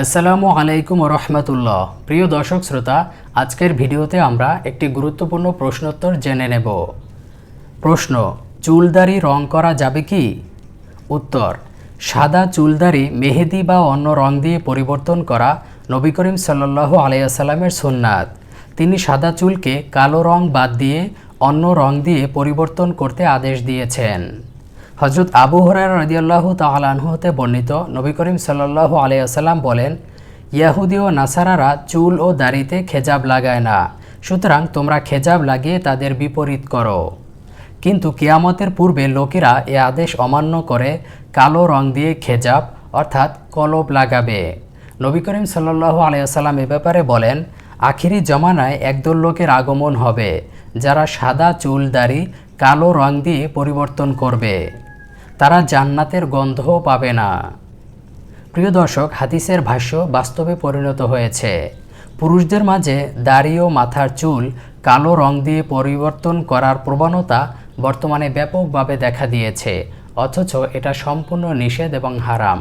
আসসালামু আলাইকুম রহমতুল্লাহ। প্রিয় দর্শক শ্রোতা, আজকের ভিডিওতে আমরা একটি গুরুত্বপূর্ণ প্রশ্নোত্তর জেনে নেব। প্রশ্ন: চুলদাড়ি রং করা যাবে কি? উত্তর: সাদা চুলদাড়ি মেহেদি বা অন্য রং দিয়ে পরিবর্তন করা নবী করিম সাল্লাল্লাহু আলাইহি ওয়াসাল্লামের সুন্নাত। তিনি সাদা চুলকে কালো রং বাদ দিয়ে অন্য রং দিয়ে পরিবর্তন করতে আদেশ দিয়েছেন। হযরত আবু হুরায়রা রাদিয়াল্লাহু তাআলা আনহু হতে বর্ণিত, নবী করিম সাল্লাল্লাহু আলাইহি ওয়াসাল্লাম বলেন, ইহুদি ও নাসারারা চুল ও দাড়িতে খেজাব লাগায় না, সুতরাং তোমরা খেজাব লাগিয়ে তাদের বিপরীত করো। কিন্তু কিয়ামতের পূর্বে লোকেরা এ আদেশ অমান্য করে কালো রং দিয়ে খেজাব অর্থাৎ কলব লাগাবে। নবী করিম সাল্লাল্লাহু আলাইহি ওয়াসাল্লাম এ ব্যাপারে বলেন, আখিরি জমানায় একদল লোকের আগমন হবে যারা সাদা চুল দাড়ি কালো রং দিয়ে পরিবর্তন করবে। তারা জান্নাতের গন্ধও পাবে না। প্রিয় দর্শক, হাদিসের ভাষ্য বাস্তবে পরিণত হয়েছে। পুরুষদের মাঝে দাড়ি ও মাথার চুল কালো রং দিয়ে পরিবর্তন করার প্রবণতা বর্তমানে ব্যাপকভাবে দেখা দিয়েছে, অথচ এটা সম্পূর্ণ নিষেধ এবং হারাম।